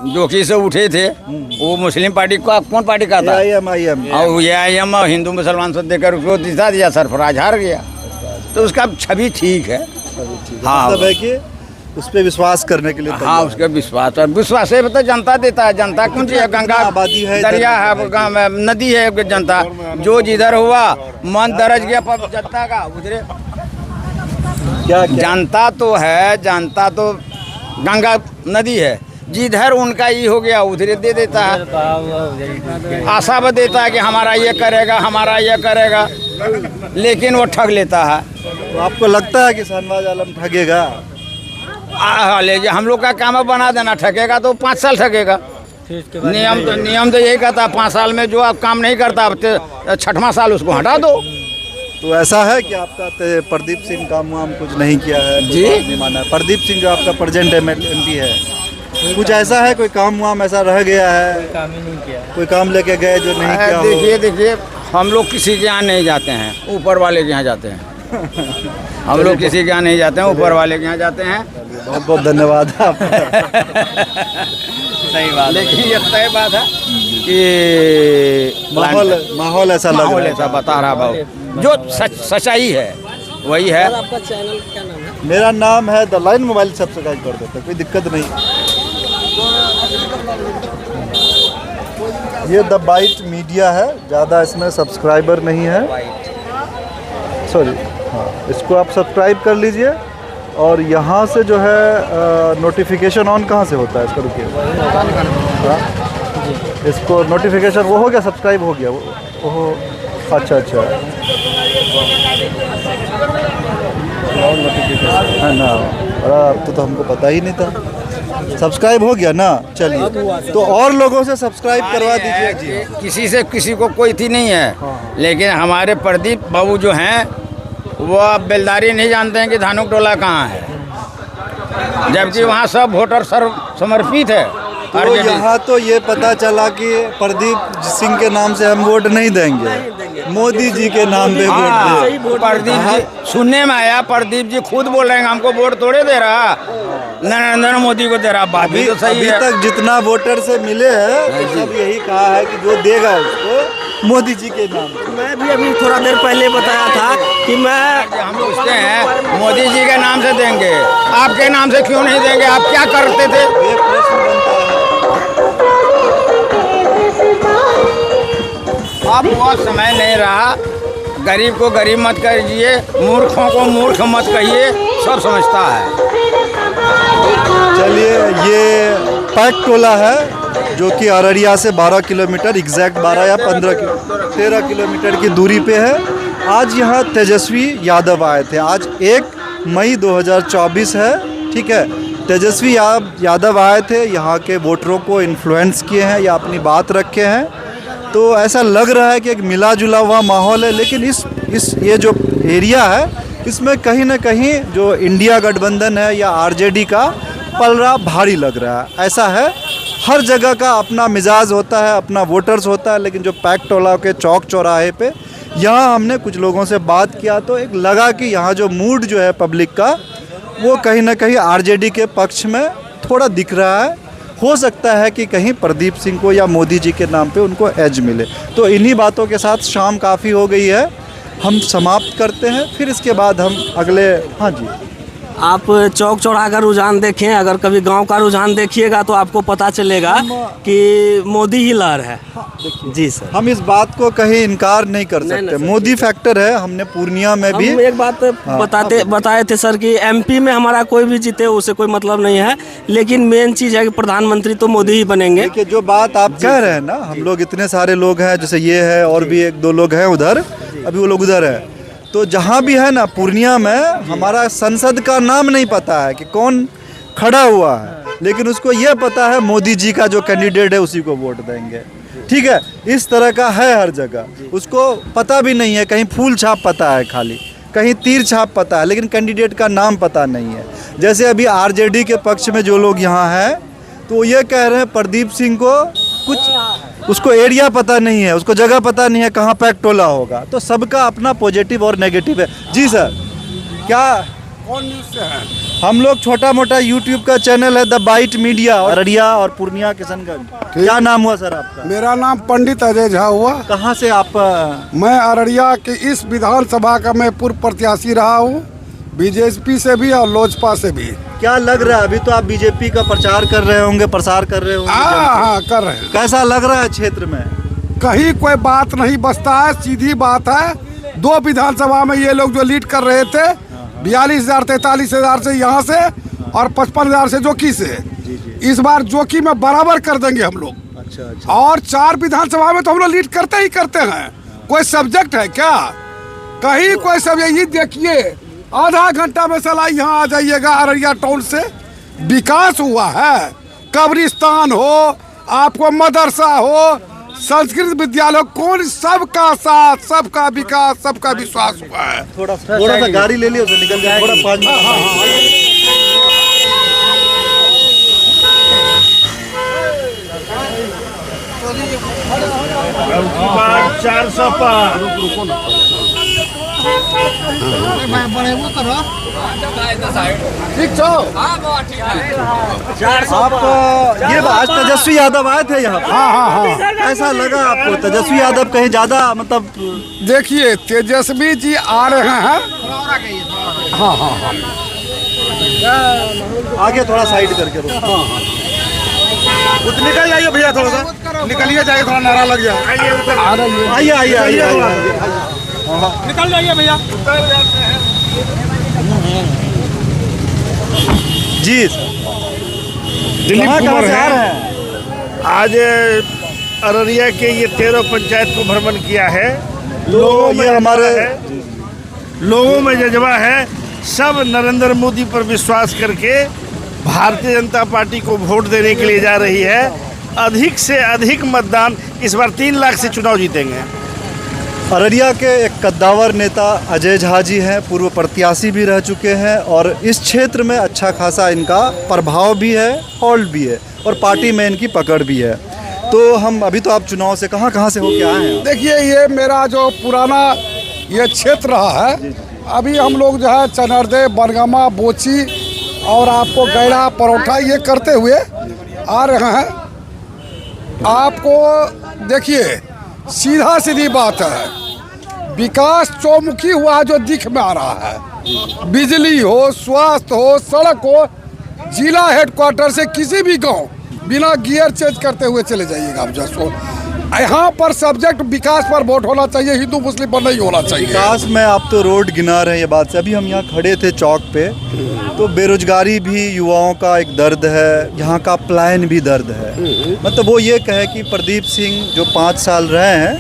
जोखी से उठे थे, वो मुस्लिम पार्टी का कौन पार्टी का था? AIM और AIM हिंदू मुसलमान से देकर उसको दिशा दिया, सरफराज हार गया। तो उसका छवि ठीक है। हाँ, मतलब है कि उस पर विश्वास करने के लिए हाँ, उसका विश्वास है। तो जनता देता है, जनता कौन सी है? गंगा आबादी है, दरिया है, नदी है जनता। जो जिधर हुआ मन दरज गया जनता का उधरे। क्या जनता तो है, जनता तो गंगा नदी है, जिधर उनका ये हो गया उधरे दे देता है। आशा भी देता है कि हमारा ये करेगा, हमारा ये करेगा, लेकिन वो ठग लेता है। तो आपको लगता है कि शहनवाज आलम ठगेगा? ले हम लोग का काम है बना देना, ठगेगा तो 5 साल ठगेगा। नियम तो यही कहता है 5 साल में जो आप काम नहीं करता, 6वां साल उसको हटा दो। तो ऐसा है कि आपका प्रदीप सिंह काम वाम कुछ नहीं किया है? जी, नहीं माना है। प्रदीप सिंह जो आपका प्रेजेंट MP है, कुछ ऐसा है, कोई काम वाम ऐसा रह गया है? काम ही नहीं किया। कोई काम लेके गए जो नहीं किया हो? देखिए हम लोग किसी के यहाँ नहीं जाते हैं, ऊपर वाले के यहाँ जाते हैं। हम लोग किसी के यहाँ नहीं जाते हैं, ऊपर वाले के यहाँ जाते हैं। बहुत बहुत धन्यवाद आपका। सही बात। लेकिन ये तय बात है कि माहौल ऐसा लग माहौल रहा ऐसा बता रहा भाव, जो सच्चाई है वही है। आपका चैनल क्या नाम है? है। मेरा नाम है द लाइन मोबाइल, सब्सक्राइब कर देते, कोई दिक्कत नहीं। ये द बाइट मीडिया है, ज़्यादा इसमें सब्सक्राइबर नहीं है, सॉरी। हाँ, इसको आप सब्सक्राइब कर लीजिए। और यहाँ से जो है नोटिफिकेशन ऑन कहाँ से होता है इसका? रुकिए, हाँ, इसको नोटिफिकेशन वो हो गया, सब्सक्राइब हो गया वो। अच्छा है ना। अब तो हमको पता ही नहीं था। सब्सक्राइब हो गया ना, चलिए। तो और लोगों से सब्सक्राइब करवा दीजिए। किसी से किसी को कोई थी नहीं है, लेकिन हमारे प्रदीप बाबू जो हैं वो अब बेलदारी नहीं जानते हैं कि धानुक टोला कहाँ है, जबकि वहाँ सब वोटर समर्पित है। तो यहाँ तो ये पता चला कि प्रदीप सिंह के नाम से हम वोट नहीं देंगे, मोदी जी के नाम पे वोट देंगे। प्रदीप जी सुनने में आया, प्रदीप जी खुद बोल रहे हैं हमको वोट थोड़े दे रहा, नरेंद्र मोदी को दे रहा। बात भी तो सही है। अभी तक जितना वोटर से मिले हैं तो सब यही कहा है कि जो देगा उसको मोदी जी के नाम पे। मैं भी अभी थोड़ा देर पहले बताया था कि हम पूछते हैं मोदी जी के नाम से देंगे, आपके नाम से क्यों नहीं देंगे? आप क्या करते थे? ये प्रश्न बनता है। अब वो समय नहीं रहा, गरीब को गरीब मत कहिए, मूर्खों को मूर्ख मत कहिए, सब समझता है। चलिए, ये पैक टोला है जो कि अररिया से 12 किलोमीटर, एग्जैक्ट 12 या 13 किलोमीटर की दूरी पे है। आज यहाँ तेजस्वी यादव आए थे। आज 1 मई 2024 है, ठीक है। तेजस्वी यादव आए थे, यहाँ के वोटरों को इन्फ्लुएंस किए हैं या अपनी बात रखे हैं। तो ऐसा लग रहा है कि एक मिला जुला हुआ माहौल है, लेकिन इस ये जो एरिया है इसमें कहीं ना कहीं जो इंडिया गठबंधन है या RJD का पलड़ा भारी लग रहा है। ऐसा है, हर जगह का अपना मिजाज होता है, अपना वोटर्स होता है, लेकिन जो पैक टोला के चौक चौराहे पे यहाँ हमने कुछ लोगों से बात किया तो एक लगा कि यहाँ जो मूड जो है पब्लिक का वो कहीं ना कहीं RJD के पक्ष में थोड़ा दिख रहा है। हो सकता है कि कहीं प्रदीप सिंह को या मोदी जी के नाम पे उनको एज मिले। तो इन्हीं बातों के साथ शाम काफ़ी हो गई है, हम समाप्त करते हैं, फिर इसके बाद हम अगले। हाँ जी, आप चौक चौराहा का रुझान देखें, अगर कभी गांव का रुझान देखिएगा तो आपको पता चलेगा कि मोदी ही लहर है। जी सर, हम इस बात को कहीं इनकार नहीं कर सकते, मोदी फैक्टर है। हमने पूर्णिया में भी हम एक बात बताए थे सर कि MP में हमारा कोई भी जीते उसे कोई मतलब नहीं है, लेकिन मेन चीज़ है कि प्रधानमंत्री तो मोदी ही बनेंगे। देखिए, जो बात आप कह रहे हैं ना, हम लोग इतने सारे लोग हैं, जैसे ये है और भी 1-2 लोग हैं उधर, अभी वो लोग उधर है। तो जहाँ भी है ना पूर्णिया में, हमारा संसद का नाम नहीं पता है कि कौन खड़ा हुआ है, लेकिन उसको ये पता है मोदी जी का जो कैंडिडेट है उसी को वोट देंगे, ठीक है। इस तरह का है हर जगह। उसको पता भी नहीं है, कहीं फूल छाप पता है खाली, कहीं तीर छाप पता है, लेकिन कैंडिडेट का नाम पता नहीं है। जैसे अभी RJD के पक्ष में जो लोग यहाँ हैं तो ये कह रहे हैं प्रदीप सिंह को कुछ उसको एरिया पता नहीं है, उसको जगह पता नहीं है कहाँ पैक टोला होगा। तो सबका अपना पॉजिटिव और नेगेटिव है। जी सर, क्या कौन न्यूज़ से हैं? हम लोग छोटा मोटा यूट्यूब का चैनल है द बाइट मीडिया, अररिया और पूर्णिया किशनगंज। क्या नाम हुआ सर आपका? मेरा नाम पंडित अजय झा हुआ। कहाँ से आप? मैं अररिया के इस विधानसभा का मैं पूर्व प्रत्याशी रहा हूँ, बीजेपी से भी और लोजपा से भी। क्या लग रहा है, अभी तो आप बीजेपी का प्रचार कर रहे होंगे, प्रसार कर रहे होंगे? हाँ कर रहे हैं। कैसा लग रहा है क्षेत्र में? कहीं कोई बात नहीं बचता है, सीधी बात है। 2 विधानसभा में ये लोग जो लीड कर रहे थे 42,000 43,000 से यहाँ से और 55,000 से जोकी से, इस बार जोकी में बराबर कर देंगे हम लोग। अच्छा। और 4 विधानसभा में तो हम लोग लीड करते ही करते हैं। कोई सब्जेक्ट है क्या? कहीं कोई सब यही देखिए, आधा घंटा में सला यहाँ आ जाइएगा अररिया टाउन से। विकास हुआ है, कब्रिस्तान हो, आपको मदरसा हो, संस्कृत विद्यालय, कौन सबका साथ, सबका विकास, सबका विश्वास हुआ है। थोड़ा सा गाड़ी ले लियो, निकल जाए थोड़ा 5 मिनट। 400 ये आज तेजस्वी यादव आए थे यहाँ? हाँ। ऐसा लगा आपको तेजस्वी यादव कहीं ज्यादा मतलब? देखिए तेजस्वी जी आ रहे हैं। हाँ। आगे थोड़ा साइड करके रोको। निकल जाइए भैया, थोड़ा सा निकलिए, जाइए, थोड़ा नारा लग जाए। आइए निकल जाइए भैया। जी दिलीप कुमार है। आज अररिया के ये 13 पंचायत को भ्रमण किया है। लोगों में जज्बा है, सब नरेंद्र मोदी पर विश्वास करके भारतीय जनता पार्टी को वोट देने के लिए जा रही है। अधिक से अधिक मतदान, इस बार 3 लाख से चुनाव जीतेंगे। अररिया के एक कद्दावर नेता अजय झा जी हैं, पूर्व प्रत्याशी भी रह चुके हैं और इस क्षेत्र में अच्छा खासा इनका प्रभाव भी है, होल्ड भी है और पार्टी में इनकी पकड़ भी है। तो हम अभी तो आप चुनाव से कहाँ से होके आए हैं? देखिए ये मेरा जो पुराना ये क्षेत्र रहा है, अभी हम लोग जो है चनरदे, बनगामा, बोची और आपको गैड़ा, परोठा ये करते हुए आ रहे हैं। आपको देखिए सीधा सीधी बात है, विकास चौमुखी हुआ जो दिख में आ रहा है। बिजली हो, स्वास्थ्य हो, सड़क हो, जिला हेडक्वार्टर से किसी भी गांव बिना गियर चेंज करते हुए चले जाइएगा आप जैसो। यहाँ पर सब्जेक्ट विकास पर वोट होना चाहिए, हिंदू मुस्लिम पर नहीं होना चाहिए। विकास में आप तो रोड गिना रहे हैं ये बात से। अभी हम यहाँ खड़े थे चौक पे, तो बेरोजगारी भी युवाओं का एक दर्द है, यहाँ का प्लान भी दर्द है। मतलब वो ये कहे कि प्रदीप सिंह जो 5 साल रहे हैं,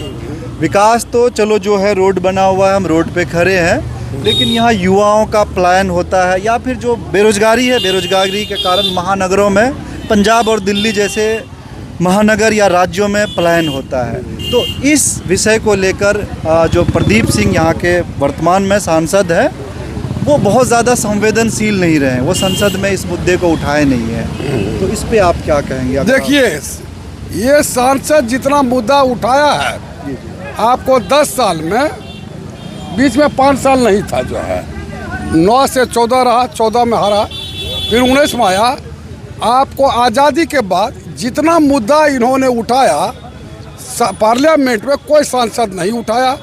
विकास तो चलो जो है रोड बना हुआ है, हम रोड पे खड़े हैं, लेकिन यहाँ युवाओं का प्लान होता है या फिर जो बेरोजगारी है, बेरोजगारी के कारण महानगरों में, पंजाब और दिल्ली जैसे महानगर या राज्यों में पलायन होता है। तो इस विषय को लेकर जो प्रदीप सिंह यहाँ के वर्तमान में सांसद है, वो बहुत ज़्यादा संवेदनशील नहीं रहे, वो संसद में इस मुद्दे को उठाए नहीं है। तो इस पे आप क्या कहेंगे? देखिए ये सांसद जितना मुद्दा उठाया है, आपको 10 साल में, बीच में 5 साल नहीं था जो है, 9 से 14 रहा, 14 में हारा, फिर 19 में आया। आपको आज़ादी के बाद जितना मुद्दा इन्होंने उठाया पार्लियामेंट में कोई सांसद नहीं उठाया।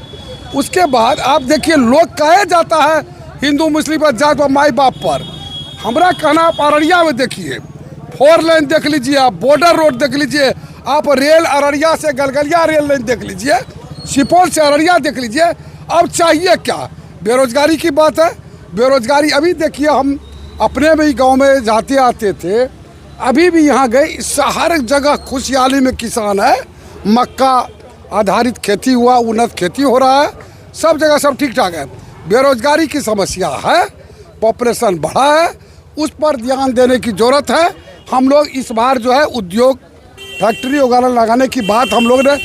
उसके बाद आप देखिए लोग कहे जाता है हिंदू मुस्लिम पर, जात पर, माई बाप पर। हमारा कहना आप अररिया में देखिए, 4 लेन देख लीजिए, आप बॉर्डर रोड देख लीजिए, आप रेल अररिया से गलगलिया रेल लाइन देख लीजिए, सुपौल से अररिया देख लीजिए। अब चाहिए क्या? बेरोजगारी की बात है। बेरोजगारी अभी देखिए, हम अपने भी गांव में जाते आते थे, अभी भी यहाँ गए, हर जगह खुशहाली में किसान है, मक्का आधारित खेती हुआ, उन्नत खेती हो रहा है, सब जगह सब ठीक ठाक है। बेरोजगारी की समस्या है, पॉपुलेशन बढ़ा है, उस पर ध्यान देने की ज़रूरत है। हम लोग इस बार जो है उद्योग फैक्ट्री वगैरह लगाने की बात हम लोग ने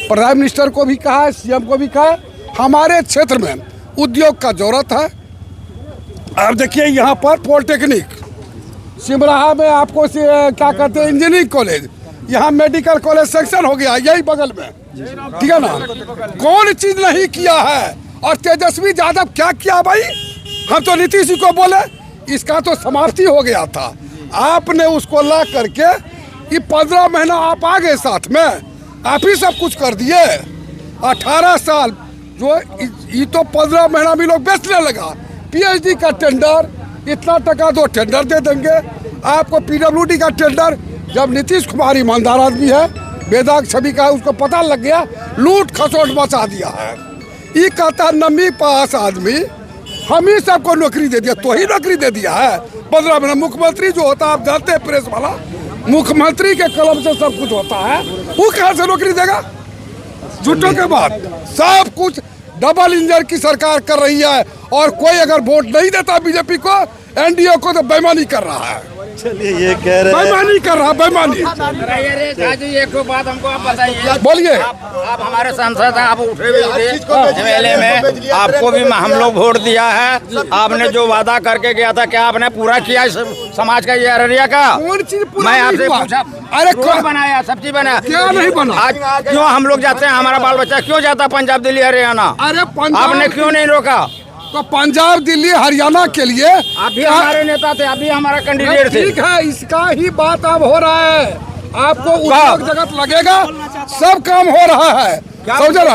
प्राइम मिनिस्टर को भी कहा है, सीएम को भी कहा है। हमारे क्षेत्र में उद्योग का ज़रूरत है। अब देखिए यहाँ पर पॉलिटेक्निक, सिमराहा में आपको क्या कहते हैं इंजीनियरिंग कॉलेज, यहाँ मेडिकल कॉलेज सेक्शन हो गया यही बगल में, ठीक है ना? कौन चीज़ नहीं किया है? और तेजस्वी यादव क्या किया भाई? हम तो नीतीश जी को बोले इसका तो समाप्ति हो गया था, आपने उसको ला करके ये 15 महीना आप आ गए साथ में, आप ही सब कुछ कर दिए। 18 साल जो ये तो 15 महीना में लोग बेचने लगा। पीएचडी का टेंडर इतना टका दो टेंडर दे देंगे आपको। पीडब्ल्यूडी का टेंडर, जब नीतीश कुमार ईमानदार आदमी है, बेदाग छवि का है, उसको पता लग गया, लूट खसोट मचा दिया है। ये कहता नमी पास आदमी हम ही सबको नौकरी दे दिया, तो ही नौकरी दे दिया है 15 महीना। मुख्यमंत्री जो होता है आप जानते हैं, प्रेस वाला, मुख्यमंत्री के कलम से सब कुछ होता है, वो कहाँ से नौकरी देगा? झूठों के बाद सब कुछ डबल इंजन की सरकार कर रही है, और कोई अगर वोट नहीं देता बीजेपी को, एनडीए को, तो बेईमानी कर रहा है। चलिए ये कह रहे हैं बेईमानी कर रहा है, बेईमानी। एक बात हमको आप बताइए, बोलिए। आप हमारे सांसद हैं, आप उठे भी थे मेले में, आपको भी हम लोग वोट दिया है। आपने जो वादा करके गया था, क्या आपने पूरा किया समाज का, ये अररिया का? कौन चीज पूरा मैं आपसे नहीं हुआ? पूछा, अरे रोड बनाया, सब चीज बनाया, क्या नहीं बना? आज क्यों हम लोग जाते हैं, हमारा बाल बच्चा क्यों जाता पंजाब दिल्ली हरियाणा? अरे पंजाब, आपने क्यों नहीं रोका? तो पंजाब दिल्ली हरियाणा के लिए आप भी हमारे नेता थे, अभी हमारा कैंडिडेट थे। ठीक है, इसका ही बात अब हो रहा है। आपको उद्योग जगत लगेगा, सब काम हो रहा है, समझे ना?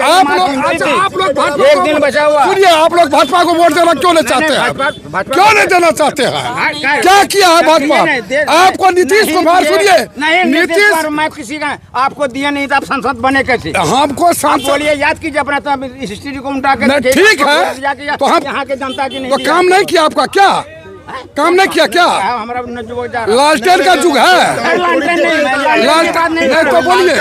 आप लोग भाजपा एक दिन बचा हुआ। सुनिए, आप लोग भाजपा को वोट देना क्यों नहीं चाहते हैं? क्यों नहीं देना चाहते हैं? क्या किया है भाजपा? आपको नीतीश कुमार, सुनिए, नीतीश मैं किसी का आपको दिया नहीं था, आप संसद बने कैसे? हमको सांसद बोलिए, याद कीजिए अपना हिस्ट्री को उल्टा के। ठीक है, तो हम यहाँ के जनता की तो काम नहीं किया आपका, क्या काम नहीं किया? क्या हमारा लालटेन का युग है? लालटेन नहीं तो बोलिए।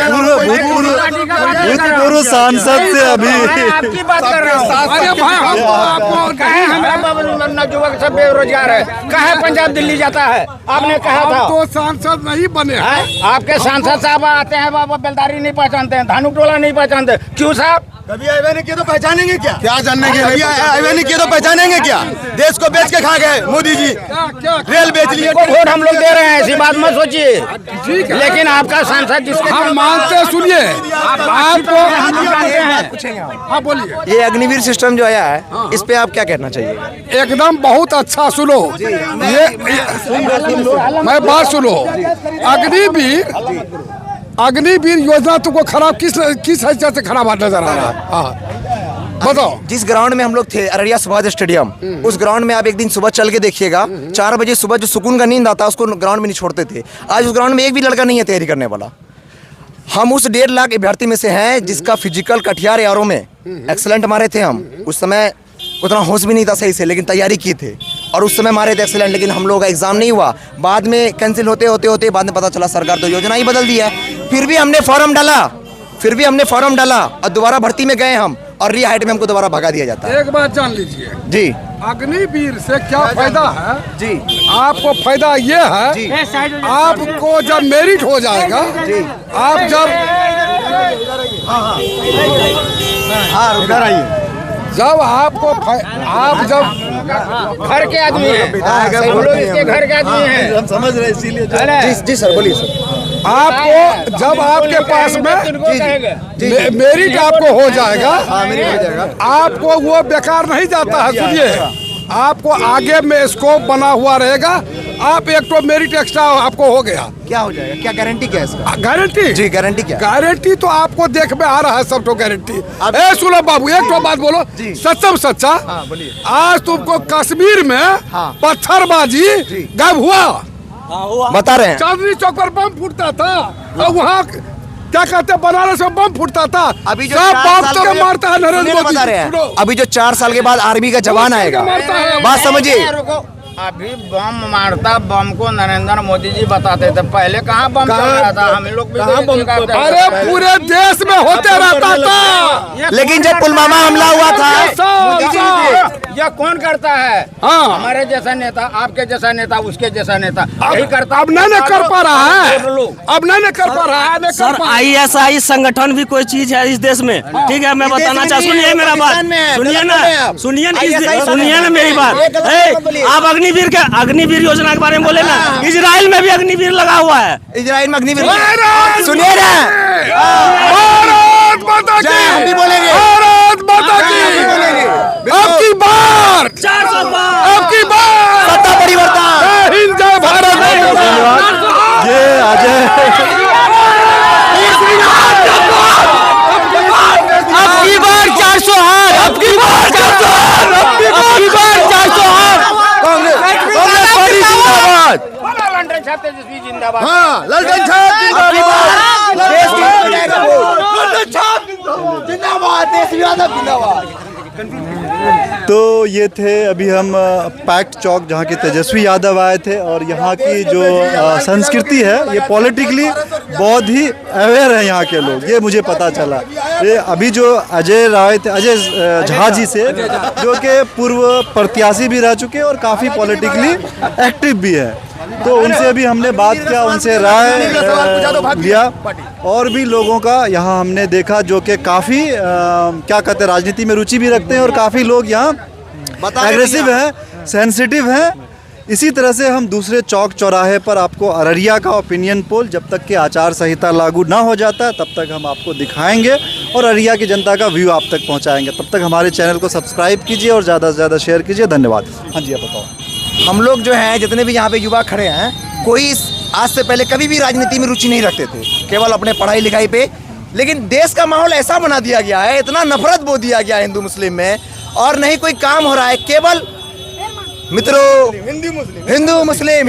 भूतपूर्व सांसद से अभी आपकी बात कर रहा हूँ। अरे भाई, हम आपको हमारा युवक सब बेरोजगार है, कहाँ पंजाब दिल्ली जाता है? आपने कहा था तो सांसद नहीं बने हैं। आपके सांसद साहब आते हैं, बाबा बेलदारी नहीं पहचानते हैं, धानुक टोला नहीं पहचानते, क्यों साहब? कभी हाईवे नहीं किया तो पहचानेंगे क्या? क्या जानने के लिए हाईवे नहीं किया तो पहचानेंगे क्या? देश को बेच के खा गए मोदी जी, रेल बेच लिए। वोट हम लोग दे रहे हैं, ऐसी बात मत सोचिए, लेकिन आपका सांसद जिसके हम मानते हैं, सुनिए आपको। हाँ बोलिए। ये अग्निवीर सिस्टम जो आया है, इस पे आप क्या कहना चाहिए? एकदम बहुत अच्छा, सुनो ये मैं बात सुनो। अग्निवीर योजना तुमको खराब किस हैसियत से खराब नजर आ रहा है? हाँ बताओ। जिस ग्राउंड में हम लोग थे, अररिया सुभाष स्टेडियम, उस ग्राउंड में आप एक दिन सुबह चल के देखिएगा, 4 बजे सुबह जो सुकून का नींद आता, उसको ग्राउंड में नहीं छोड़ते थे। आज उस ग्राउंड में एक भी लड़का नहीं है तैयारी करने वाला। हम उस 1.5 लाख अभ्यर्थी में से हैं जिसका फिजिकल कटिहार यारों में एक्सीलेंट मारे थे हम। उस समय उतना होश भी नहीं था सही से, लेकिन तैयारी की थे, और उस समय मारे थे एक्सीलेंट, लेकिन हम लोगों का एग्जाम नहीं हुआ। बाद में कैंसिल होते बाद में पता चला सरकार तो योजना ही बदल दी है। फिर भी हमने फॉर्म डाला और दोबारा भर्ती में गए हम, और रिहाइट में हमको दोबारा भगा दिया जाता है। एक बात जान लीजिए जी, अग्निवीर से क्या फायदा है जी? आपको फायदा ये है, आपको जब मेरिट हो जाएगा, आप जब आपको आप जब घर के आदमी हैं, हम लोग इसके घर के आदमी हैं, हम समझ रहे हैं, इसीलिए जी सर, बोलिए सर। आपको जब आपके पास में मेरिट आपको हो जाएगा, आपको वो बेकार नहीं जाता है। सुनिए, आपको आगे में स्कोप बना हुआ रहेगा। आप एक तो मेरिट एक्स्ट्रा आपको हो गया, क्या हो जाएगा? क्या गारंटी क्या है इसका? गारंटी जी, गारंटी क्या? गारंटी तो आपको देख में आ रहा है सब तो गारंटी। सुनो बाबू, एक तो बात बोलो, सच्चम सच्चा। बोलिए। आज तुमको कश्मीर में पत्थरबाजी गायब हुआ, बता रहे हैं। चांदनी चौक पर बम फूटता था, और वहाँ क्या कहते हैं, बनारस में बम फूटता था। अभी जो सब 4 बाप साल तो मारता है नरेंद्र मोदी। बता रहे हैं, सुनो। अभी जो 4 साल के बाद आर्मी का जवान आएगा, बात समझिए। अभी बम मारता, बम को नरेंद्र मोदी जी बताते थे, पहले कहाँ बम चल रहा था? हम लोग भी अरे पूरे देश में होते रहता था, लेकिन जब पुलवामा हमला हुआ था, यह कौन करता है? हाँ। हमारे जैसा नेता, आपके जैसा नेता, उसके जैसा नेता यही करता। अब नहीं कर पा रहा है, अब नहीं कर पा रहा है। सर, ISI संगठन भी कोई चीज है इस देश में, ठीक है? मैं बताना चाहता, सुनिए मेरा बात, सुनिए ना मेरी बात। आप अग्निवीर योजना के बारे में बोले ना, इजराइल में भी अग्निवीर लगा हुआ है। इजराइल में अग्निवीर, सुनिए ना, भारत माता की, हम भी बोलेंगे, भारत माता की। अब की बार 400 अब की बार 408 कांग्रेस पार्टी जिंदाबाद। लल्टन छाप तेजस्वी जिंदाबाद। हाँ, लल्टन छाप जिंदाबाद, तेजस्वी यादव जिंदाबाद। तो ये थे अभी हम पैक्ट चौक जहाँ के तेजस्वी यादव आए थे, और यहाँ की जो संस्कृति है ये पॉलिटिकली बहुत ही अवेयर है यहाँ के लोग, ये मुझे पता चला। ये अभी जो अजय झा जी से, जो कि पूर्व प्रत्याशी भी रह चुके हैं और काफ़ी पॉलिटिकली एक्टिव भी है, तो उनसे अभी हमने बात किया, उनसे राय लिया, और भी लोगों का यहाँ हमने देखा जो कि काफ़ी क्या कहते हैं, राजनीति में रुचि भी रखते हैं, और काफ़ी लोग यहाँ एग्रेसिव हैं, सेंसिटिव हैं। इसी तरह से हम दूसरे चौक चौराहे पर आपको अररिया का ओपिनियन पोल, जब तक कि आचार संहिता लागू ना हो जाता है तब तक हम आपको दिखाएंगे और अररिया की जनता का व्यू आप तक पहुंचाएंगे। तब तक हमारे चैनल को सब्सक्राइब कीजिए और ज़्यादा से ज़्यादा शेयर कीजिए। धन्यवाद। हाँ जी, आप बताओ। हम लोग जो हैं, जितने भी यहाँ पे युवा खड़े हैं, कोई आज से पहले कभी भी राजनीति में रुचि नहीं रखते थे, केवल अपने पढ़ाई लिखाई पे। लेकिन देश का माहौल ऐसा बना दिया गया है, इतना नफरत बो दिया गया है हिंदू मुस्लिम में, और नहीं कोई काम हो रहा है। केवल मित्रों, हिंदू मुस्लिम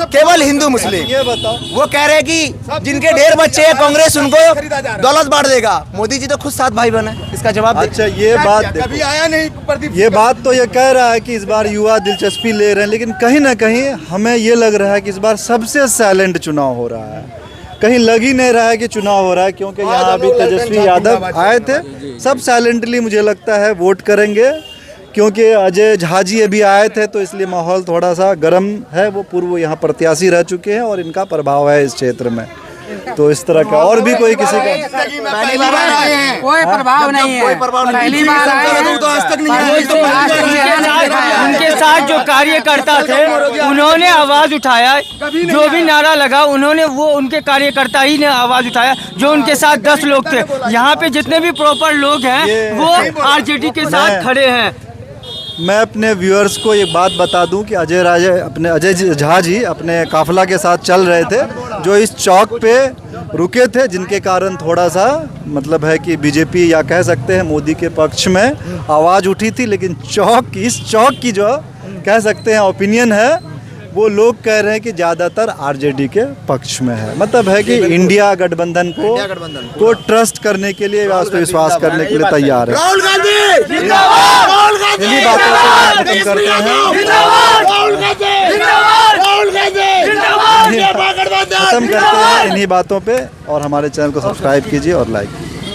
केवल हिंदू मुस्लिम। ये बताओ, वो कह रहे हैं कि जिनके ढेर बच्चे हैं कांग्रेस उनको दौलत बांट देगा। मोदी जी तो खुद 7 भाई बहन है, इसका जवाब अच्छा ये बात कभी आया नहीं प्रदीप। ये बात तो ये कह रहा है कि इस बार युवा दिलचस्पी ले रहे हैं, लेकिन कहीं ना कहीं हमें ये लग रहा है कि इस बार सबसे साइलेंट चुनाव हो रहा है। कहीं लग ही नहीं रहा है कि चुनाव हो रहा है, क्योंकि यहाँ अभी तेजस्वी यादव आए थे, सब साइलेंटली मुझे लगता है वोट करेंगे, क्योंकि अजय झा जी अभी आए थे, तो इसलिए माहौल थोड़ा सा गर्म है। वो पूर्व यहाँ प्रत्याशी रह चुके हैं और इनका प्रभाव है इस क्षेत्र में, तो इस तरह का। और भी कोई किसी का पहली बार आए हैं, कोई प्रभाव नहीं है, पहली बार आए हैं, तो आज तक नहीं आए। उनके साथ जो कार्यकर्ता थे उन्होंने आवाज उठाया, जो भी नारा लगा उन्होंने, वो उनके कार्यकर्ता ही ने आवाज उठाया, जो उनके साथ 10 लोग थे। यहाँ पे जितने भी प्रॉपर लोग हैं वो आरजेडी के साथ खड़े हैं। मैं अपने व्यूअर्स को ये बात बता दूं कि अजय झा जी अपने काफिला के साथ चल रहे थे, जो इस चौक पे रुके थे, जिनके कारण थोड़ा सा मतलब है कि बीजेपी या कह सकते हैं मोदी के पक्ष में आवाज़ उठी थी। लेकिन इस चौक की जो कह सकते हैं ओपिनियन है, वो लोग कह रहे हैं कि ज़्यादातर आरजेडी के पक्ष में है। मतलब है कि इंडिया गठबंधन को ट्रस्ट करने के लिए, उस पर विश्वास करने के लिए तैयार है। राहुल गांधी इन्हीं बातों से खत्म करते हैं, इन्हीं बातों पे, और हमारे चैनल को सब्सक्राइब कीजिए और लाइक कीजिए।